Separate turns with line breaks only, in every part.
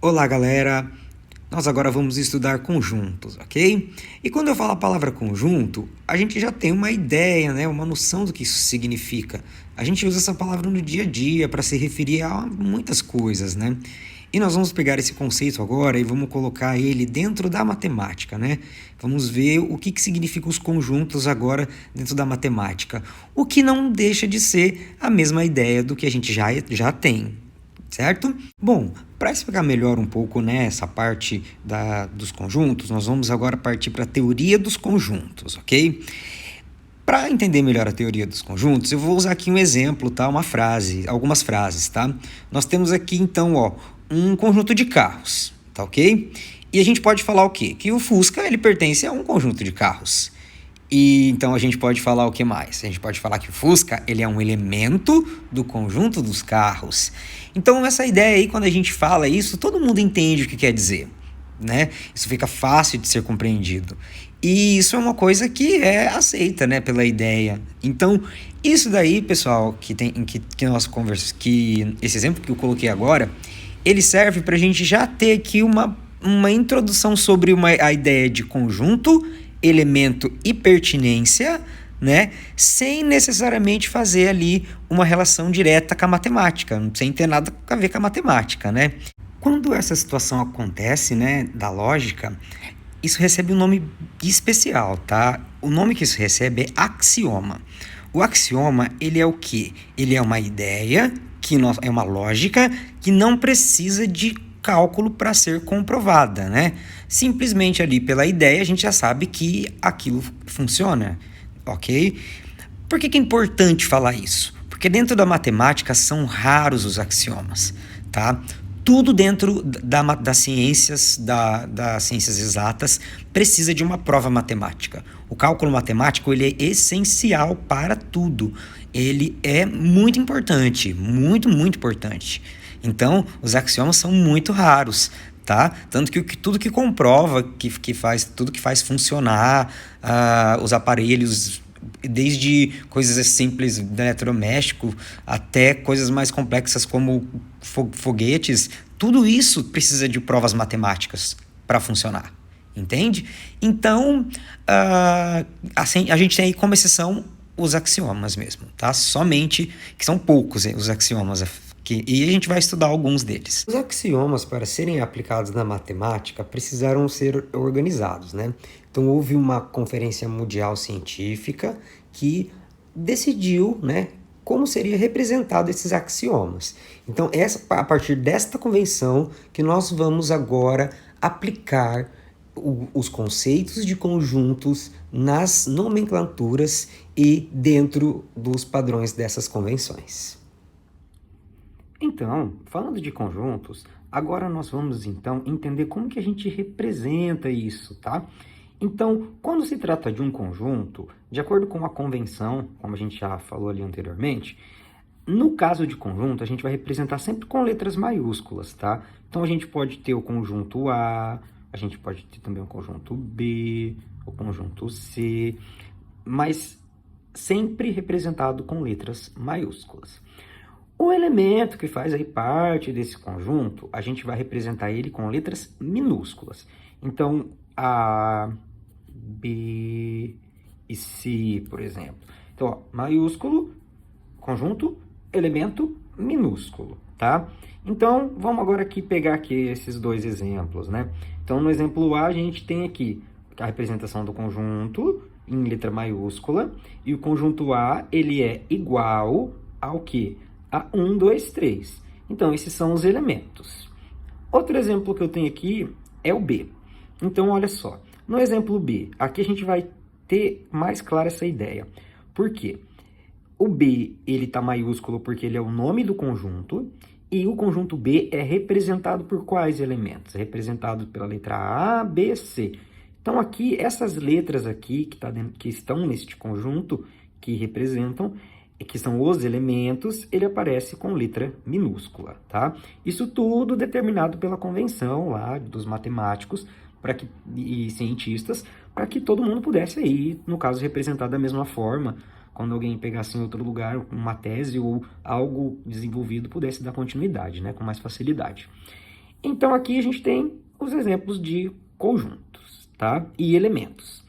Olá, galera! Nós agora vamos estudar conjuntos, ok? E quando eu falo a palavra conjunto, a gente já tem uma ideia, né? Uma noção do que isso significa. A gente usa essa palavra no dia a dia para se referir a muitas coisas, né? E nós vamos pegar esse conceito agora e vamos colocar ele dentro da matemática, né? Vamos ver o que significam os conjuntos agora dentro da matemática. O que não deixa de ser a mesma ideia do que a gente já tem, certo? Bom, para explicar melhor um pouco, né, essa parte dos conjuntos, nós vamos agora partir para a teoria dos conjuntos, ok? Para entender melhor a teoria dos conjuntos, eu vou usar aqui um exemplo, tá? Uma frase, algumas frases, tá? Nós temos aqui, então, um conjunto de carros, tá ok? E a gente pode falar o quê? Que o Fusca, ele pertence a um conjunto de carros. E então a gente pode falar o que mais? A gente pode falar que o Fusca ele é um elemento do conjunto dos carros. Então essa ideia aí, quando a gente fala isso, todo mundo entende o que quer dizer, né? Isso fica fácil de ser compreendido. E isso é uma coisa que é aceita, né, pela ideia. Então, isso daí, pessoal, que nós conversamos, que esse exemplo que eu coloquei agora, ele serve para a gente já ter aqui uma introdução sobre a ideia de conjunto, elemento e pertinência, né? Sem necessariamente fazer ali uma relação direta com a matemática, sem ter nada a ver com a matemática, né? Quando essa situação acontece, né, da lógica, isso recebe um nome especial, tá? O nome que isso recebe é axioma. O axioma, ele é o quê? Ele é uma ideia, é uma lógica que não precisa de cálculo para ser comprovada, né? Simplesmente ali pela ideia a gente já sabe que aquilo funciona, ok? Por que é importante falar isso? Porque dentro da matemática são raros os axiomas, tá? Tudo dentro das ciências, das ciências exatas precisa de uma prova matemática. O cálculo matemático ele é essencial para tudo. Ele é muito importante, muito, muito importante. Então, os axiomas são muito raros, tá? Tanto que tudo que comprova, tudo que faz funcionar os aparelhos, desde coisas simples de eletrodoméstico até coisas mais complexas como foguetes, tudo isso precisa de provas matemáticas para funcionar, entende? Então, assim, a gente tem aí como exceção os axiomas mesmo, tá? Somente, que são poucos os axiomas, e a gente vai estudar alguns deles. Os axiomas, para serem aplicados na matemática, precisaram ser organizados, né? Então, houve uma conferência mundial científica que decidiu, né, como seria representado esses axiomas. Então, a partir desta convenção que nós vamos agora aplicar os conceitos de conjuntos nas nomenclaturas e dentro dos padrões dessas convenções. Então, falando de conjuntos, agora nós vamos então entender como que a gente representa isso, tá? Então, quando se trata de um conjunto, de acordo com a convenção, como a gente já falou ali anteriormente, no caso de conjunto, a gente vai representar sempre com letras maiúsculas, tá? Então, a gente pode ter o conjunto A, a gente pode ter também o conjunto B, o conjunto C, mas sempre representado com letras maiúsculas. O elemento que faz aí parte desse conjunto, a gente vai representar ele com letras minúsculas. Então, A, B e C, por exemplo. Então, maiúsculo, conjunto, elemento minúsculo, tá? Então, vamos agora aqui pegar aqui esses dois exemplos, né? Então, no exemplo A, a gente tem aqui a representação do conjunto em letra maiúscula, e o conjunto A, ele é igual ao quê? A 1, 2, 3. Então, esses são os elementos. Outro exemplo que eu tenho aqui é o B. Então, olha só. No exemplo B, aqui a gente vai ter mais clara essa ideia. Por quê? O B, ele está maiúsculo porque ele é o nome do conjunto, e o conjunto B é representado por quais elementos? É representado pela letra A, B, C. Então, aqui, essas letras aqui que estão neste conjunto, que representam, que são os elementos, ele aparece com letra minúscula, tá? Isso tudo determinado pela convenção lá dos matemáticos e cientistas, para que todo mundo pudesse aí, no caso, representar da mesma forma, quando alguém pegasse em outro lugar uma tese ou algo desenvolvido, pudesse dar continuidade, né, com mais facilidade. Então aqui a gente tem os exemplos de conjuntos, tá? E elementos.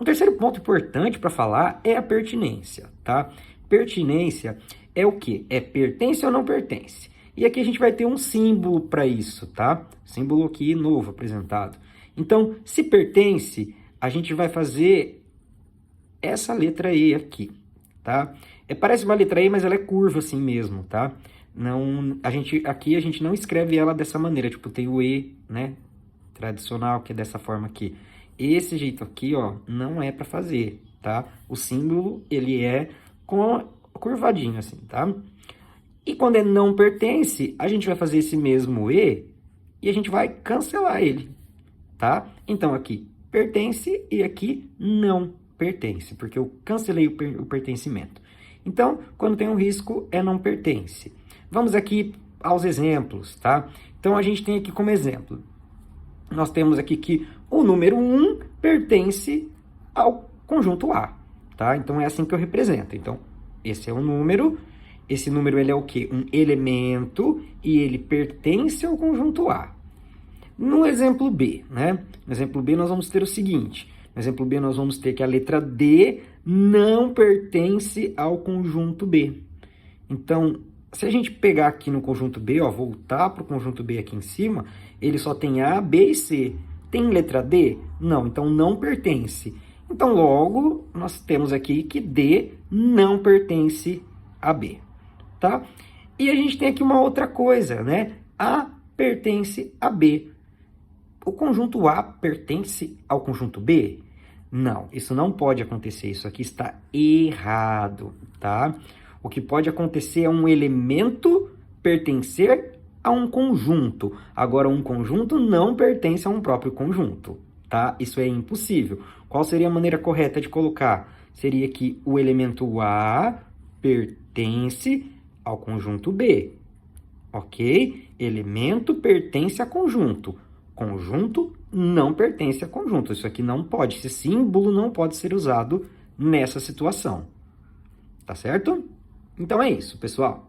Um terceiro ponto importante para falar é a pertinência, tá? Pertinência é o quê? É pertence ou não pertence. E aqui a gente vai ter um símbolo para isso, tá? Símbolo aqui novo apresentado. Então, se pertence, a gente vai fazer essa letra E aqui, tá? Parece uma letra E, mas ela é curva assim mesmo, tá? Não, aqui a gente não escreve ela dessa maneira, tipo, tem o E, né? Tradicional, que é dessa forma aqui. Esse jeito aqui, ó, não é para fazer, tá? O símbolo, ele é curvadinho assim, tá? E quando é não pertence, a gente vai fazer esse mesmo E e a gente vai cancelar ele, tá? Então aqui pertence e aqui não pertence, porque eu cancelei o pertencimento. Então, quando tem um risco, é não pertence. Vamos aqui aos exemplos, tá? Então, a gente tem aqui como exemplo, nós temos aqui que o número 1 pertence ao conjunto A, tá? Então, é assim que eu represento. Então, esse é um número, esse número ele é o quê? Um elemento e ele pertence ao conjunto A. No exemplo B, né? No exemplo B, nós vamos ter o seguinte. No exemplo B, nós vamos ter que a letra D não pertence ao conjunto B. Então, se a gente pegar aqui no conjunto B, ó, voltar para o conjunto B aqui em cima, ele só tem A, B e C. Tem letra D? Não, então não pertence. Então, logo, nós temos aqui que D não pertence a B, tá? E a gente tem aqui uma outra coisa, né? A pertence a B. O conjunto A pertence ao conjunto B? Não, isso não pode acontecer, isso aqui está errado, tá? O que pode acontecer é um elemento pertencer a um conjunto. Agora, um conjunto não pertence a um próprio conjunto, tá? Isso é impossível. Qual seria a maneira correta de colocar? Seria que o elemento A pertence ao conjunto B, ok? Elemento pertence a conjunto. Conjunto não pertence a conjunto. Isso aqui não pode, esse símbolo não pode ser usado nessa situação. Tá certo? Então é isso, pessoal.